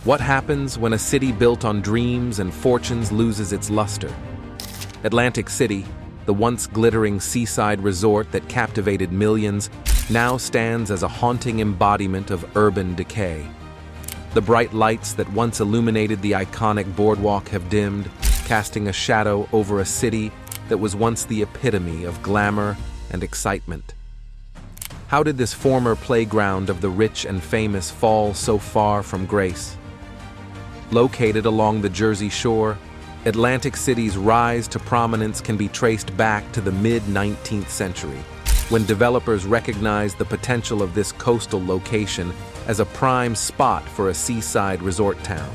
What happens when a city built on dreams and fortunes loses its luster? Atlantic City, the once glittering seaside resort that captivated millions, now stands as a haunting embodiment of urban decay. The bright lights that once illuminated the iconic boardwalk have dimmed, casting a shadow over a city that was once the epitome of glamour and excitement. How did this former playground of the rich and famous fall so far from grace? Located along the Jersey Shore, Atlantic City's rise to prominence can be traced back to the mid-19th century, when developers recognized the potential of this coastal location as a prime spot for a seaside resort town.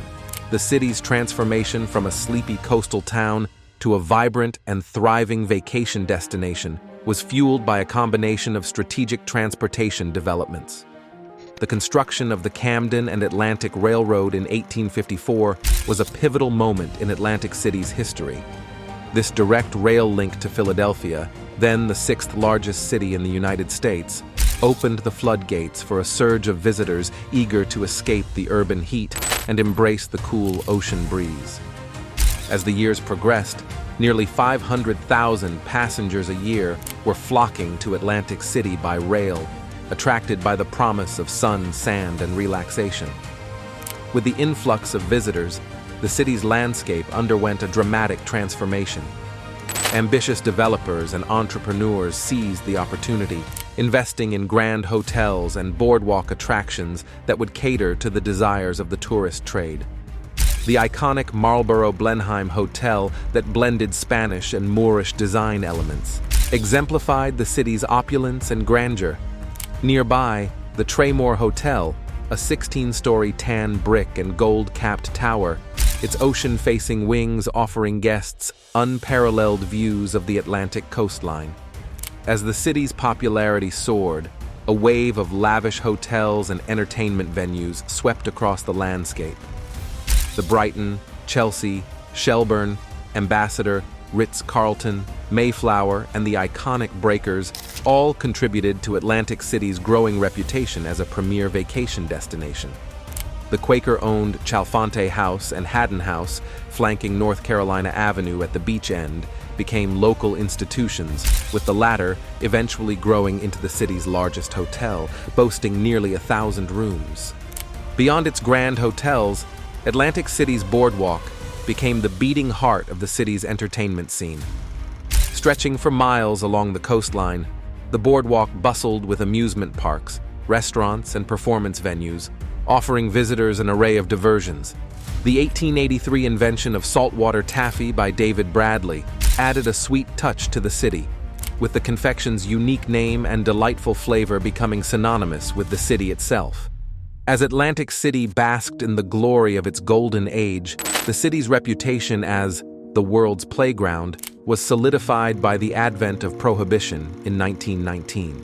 The city's transformation from a sleepy coastal town to a vibrant and thriving vacation destination was fueled by a combination of strategic transportation developments. The construction of the Camden and Atlantic Railroad in 1854 was a pivotal moment in Atlantic City's history. This direct rail link to Philadelphia, then the sixth largest city in the United States, opened the floodgates for a surge of visitors eager to escape the urban heat and embrace the cool ocean breeze. As the years progressed, nearly 500,000 passengers a year were flocking to Atlantic City by rail, attracted by the promise of sun, sand, and relaxation. With the influx of visitors, the city's landscape underwent a dramatic transformation. Ambitious developers and entrepreneurs seized the opportunity, investing in grand hotels and boardwalk attractions that would cater to the desires of the tourist trade. The iconic Marlborough Blenheim Hotel that blended Spanish and Moorish design elements exemplified the city's opulence and grandeur. Nearby, the Traymore Hotel, a 16-story tan brick and gold-capped tower, its ocean-facing wings offering guests unparalleled views of the Atlantic coastline. As the city's popularity soared, a wave of lavish hotels and entertainment venues swept across the landscape. The Brighton, Chelsea, Shelburne, Ambassador, Ritz-Carlton, Mayflower, and the iconic Breakers all contributed to Atlantic City's growing reputation as a premier vacation destination. The Quaker-owned Chalfonte House and Haddon House, flanking North Carolina Avenue at the beach end, became local institutions, with the latter eventually growing into the city's largest hotel, boasting nearly 1,000 rooms. Beyond its grand hotels, Atlantic City's boardwalk became the beating heart of the city's entertainment scene. Stretching for miles along the coastline, the boardwalk bustled with amusement parks, restaurants, and performance venues, offering visitors an array of diversions. The 1883 invention of saltwater taffy by David Bradley added a sweet touch to the city, with the confection's unique name and delightful flavor becoming synonymous with the city itself. As Atlantic City basked in the glory of its golden age, the city's reputation as the world's playground was solidified by the advent of Prohibition in 1919.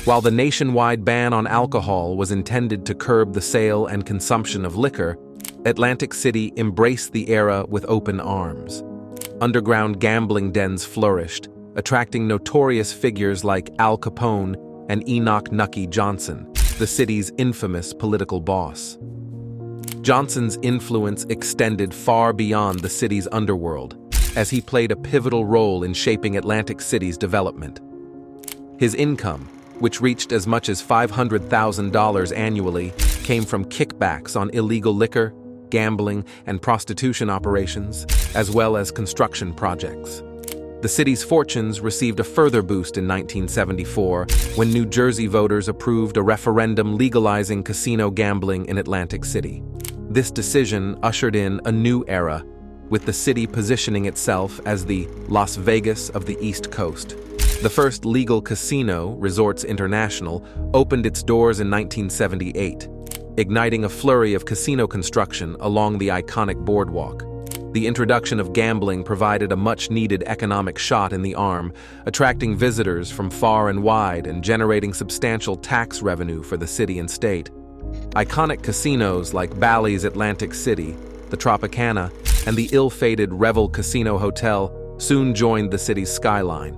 While the nationwide ban on alcohol was intended to curb the sale and consumption of liquor, Atlantic City embraced the era with open arms. Underground gambling dens flourished, attracting notorious figures like Al Capone and Enoch Nucky Johnson, the city's infamous political boss. Johnson's influence extended far beyond the city's underworld, as he played a pivotal role in shaping Atlantic City's development. His income, which reached as much as $500,000 annually, came from kickbacks on illegal liquor, gambling, and prostitution operations, as well as construction projects. The city's fortunes received a further boost in 1974 when New Jersey voters approved a referendum legalizing casino gambling in Atlantic City. This decision ushered in a new era, with the city positioning itself as the Las Vegas of the East Coast. The first legal casino, Resorts International, opened its doors in 1978, igniting a flurry of casino construction along the iconic boardwalk. The introduction of gambling provided a much-needed economic shot in the arm, attracting visitors from far and wide and generating substantial tax revenue for the city and state. Iconic casinos like Bally's Atlantic City, the Tropicana, and the ill-fated Revel Casino Hotel soon joined the city's skyline.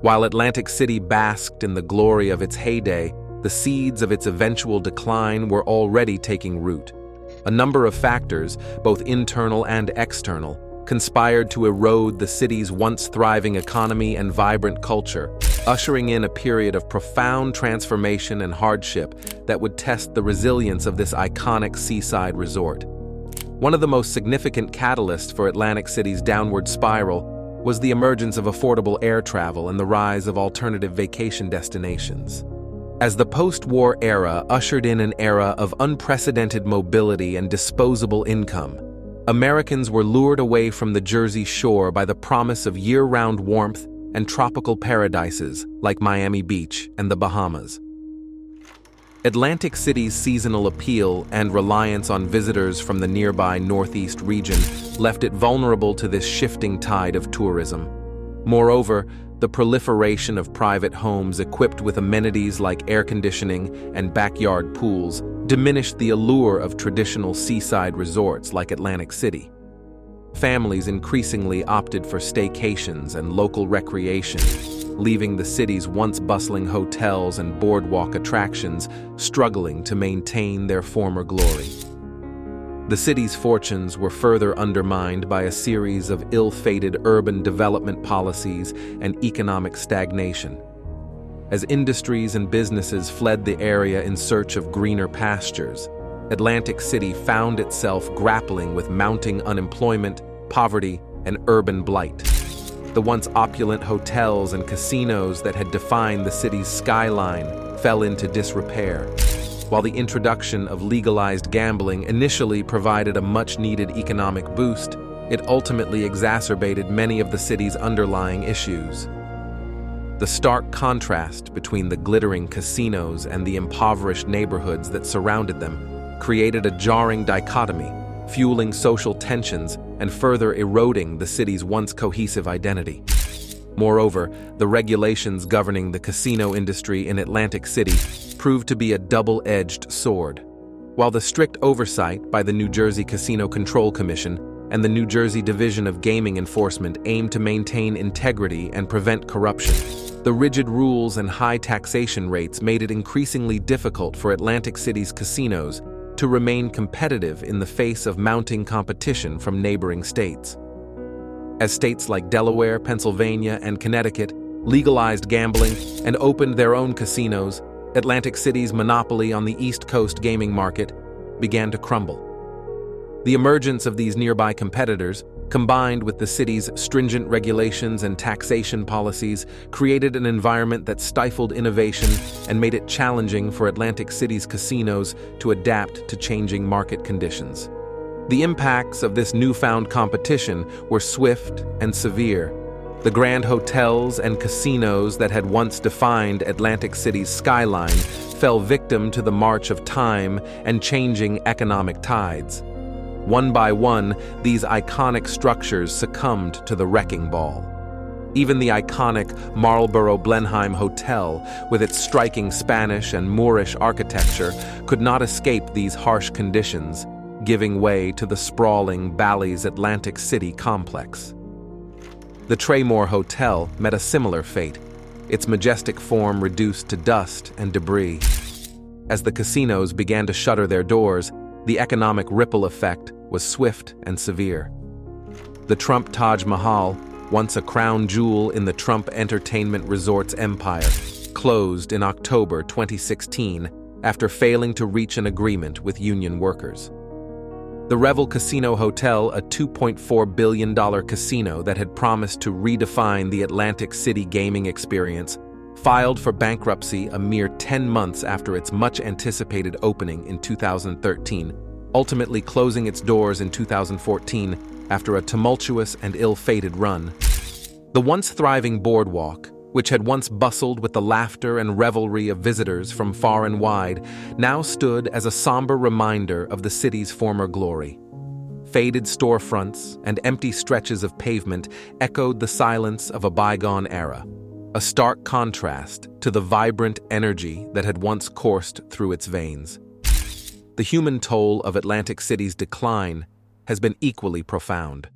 While Atlantic City basked in the glory of its heyday, the seeds of its eventual decline were already taking root. A number of factors, both internal and external, conspired to erode the city's once thriving economy and vibrant culture, ushering in a period of profound transformation and hardship that would test the resilience of this iconic seaside resort. One of the most significant catalysts for Atlantic City's downward spiral was the emergence of affordable air travel and the rise of alternative vacation destinations. As the post-war era ushered in an era of unprecedented mobility and disposable income, Americans were lured away from the Jersey Shore by the promise of year-round warmth and tropical paradises like Miami Beach and the Bahamas. Atlantic City's seasonal appeal and reliance on visitors from the nearby Northeast region left it vulnerable to this shifting tide of tourism. Moreover, the proliferation of private homes equipped with amenities like air conditioning and backyard pools diminished the allure of traditional seaside resorts like Atlantic City. Families increasingly opted for staycations and local recreation, leaving the city's once bustling hotels and boardwalk attractions struggling to maintain their former glory. The city's fortunes were further undermined by a series of ill-fated urban development policies and economic stagnation. As industries and businesses fled the area in search of greener pastures, Atlantic City found itself grappling with mounting unemployment, poverty, and urban blight. The once opulent hotels and casinos that had defined the city's skyline fell into disrepair. While the introduction of legalized gambling initially provided a much-needed economic boost, it ultimately exacerbated many of the city's underlying issues. The stark contrast between the glittering casinos and the impoverished neighborhoods that surrounded them created a jarring dichotomy, fueling social tensions and further eroding the city's once cohesive identity. Moreover, the regulations governing the casino industry in Atlantic City proved to be a double-edged sword. While the strict oversight by the New Jersey Casino Control Commission and the New Jersey Division of Gaming Enforcement aimed to maintain integrity and prevent corruption, the rigid rules and high taxation rates made it increasingly difficult for Atlantic City's casinos to remain competitive in the face of mounting competition from neighboring states. As states like Delaware, Pennsylvania, and Connecticut legalized gambling and opened their own casinos, Atlantic City's monopoly on the East Coast gaming market began to crumble. The emergence of these nearby competitors, combined with the city's stringent regulations and taxation policies, created an environment that stifled innovation and made it challenging for Atlantic City's casinos to adapt to changing market conditions. The impacts of this newfound competition were swift and severe. The grand hotels and casinos that had once defined Atlantic City's skyline fell victim to the march of time and changing economic tides. One by one, these iconic structures succumbed to the wrecking ball. Even the iconic Marlborough Blenheim Hotel, with its striking Spanish and Moorish architecture, could not escape these harsh conditions, giving way to the sprawling Bally's Atlantic City complex. The Traymore Hotel met a similar fate, its majestic form reduced to dust and debris. As the casinos began to shutter their doors, the economic ripple effect was swift and severe. The Trump Taj Mahal, once a crown jewel in the Trump Entertainment Resorts empire, closed in October 2016 after failing to reach an agreement with union workers. The Revel Casino Hotel, a $2.4 billion casino that had promised to redefine the Atlantic City gaming experience, filed for bankruptcy a mere 10 months after its much-anticipated opening in 2013, ultimately closing its doors in 2014 after a tumultuous and ill-fated run. The once thriving boardwalk, which had once bustled with the laughter and revelry of visitors from far and wide, now stood as a somber reminder of the city's former glory. Faded storefronts and empty stretches of pavement echoed the silence of a bygone era, a stark contrast to the vibrant energy that had once coursed through its veins. The human toll of Atlantic City's decline has been equally profound.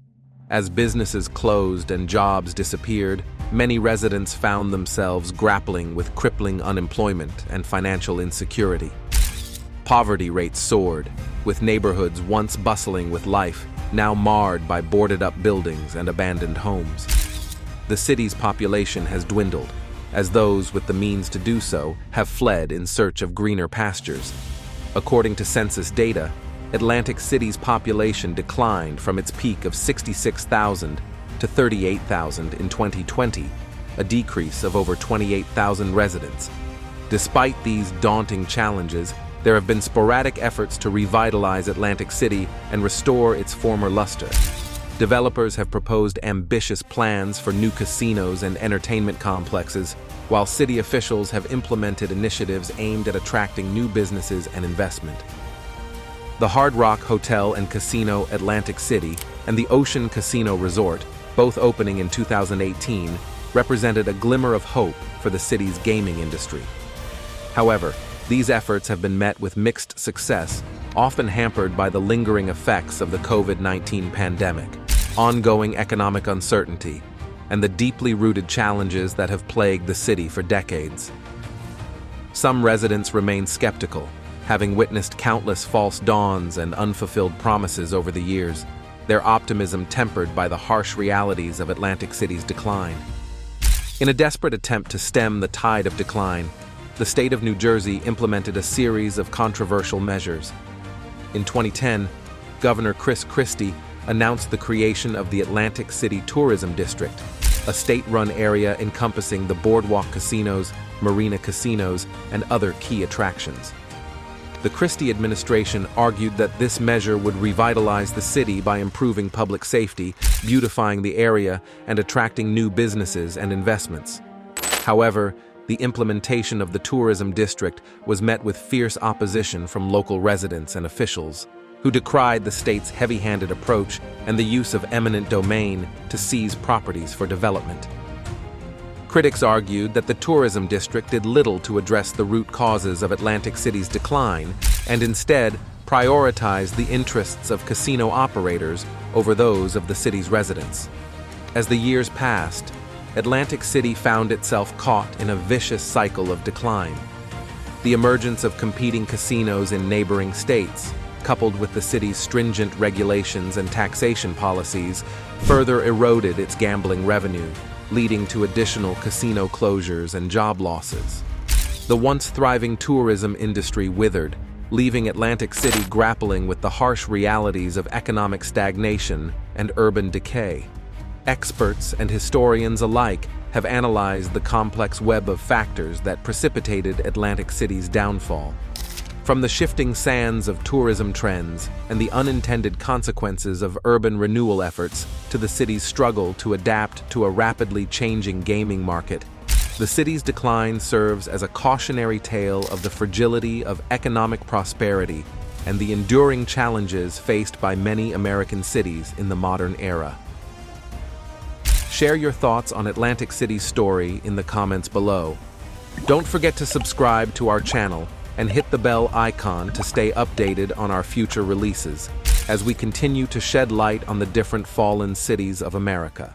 As businesses closed and jobs disappeared, many residents found themselves grappling with crippling unemployment and financial insecurity. Poverty rates soared, with neighborhoods once bustling with life, now marred by boarded-up buildings and abandoned homes. The city's population has dwindled, as those with the means to do so have fled in search of greener pastures. According to census data, Atlantic City's population declined from its peak of 66,000 to 38,000 in 2020, a decrease of over 28,000 residents. Despite these daunting challenges, there have been sporadic efforts to revitalize Atlantic City and restore its former luster. Developers have proposed ambitious plans for new casinos and entertainment complexes, while city officials have implemented initiatives aimed at attracting new businesses and investment. The Hard Rock Hotel and Casino Atlantic City and the Ocean Casino Resort, both opening in 2018, represented a glimmer of hope for the city's gaming industry. However, these efforts have been met with mixed success, often hampered by the lingering effects of the COVID-19 pandemic, ongoing economic uncertainty, and the deeply rooted challenges that have plagued the city for decades. Some residents remain skeptical, having witnessed countless false dawns and unfulfilled promises over the years, their optimism tempered by the harsh realities of Atlantic City's decline. In a desperate attempt to stem the tide of decline, the state of New Jersey implemented a series of controversial measures. In 2010, Governor Chris Christie announced the creation of the Atlantic City Tourism District, a state-run area encompassing the boardwalk casinos, marina casinos, and other key attractions. The Christie administration argued that this measure would revitalize the city by improving public safety, beautifying the area, and attracting new businesses and investments. However, the implementation of the tourism district was met with fierce opposition from local residents and officials, who decried the state's heavy-handed approach and the use of eminent domain to seize properties for development. Critics argued that the tourism district did little to address the root causes of Atlantic City's decline and instead prioritized the interests of casino operators over those of the city's residents. As the years passed, Atlantic City found itself caught in a vicious cycle of decline. The emergence of competing casinos in neighboring states, coupled with the city's stringent regulations and taxation policies, further eroded its gambling revenue, leading to additional casino closures and job losses. The once thriving tourism industry withered, leaving Atlantic City grappling with the harsh realities of economic stagnation and urban decay. Experts and historians alike have analyzed the complex web of factors that precipitated Atlantic City's downfall. From the shifting sands of tourism trends and the unintended consequences of urban renewal efforts to the city's struggle to adapt to a rapidly changing gaming market, the city's decline serves as a cautionary tale of the fragility of economic prosperity and the enduring challenges faced by many American cities in the modern era. Share your thoughts on Atlantic City's story in the comments below. Don't forget to subscribe to our channel and hit the bell icon to stay updated on our future releases as we continue to shed light on the different fallen cities of America.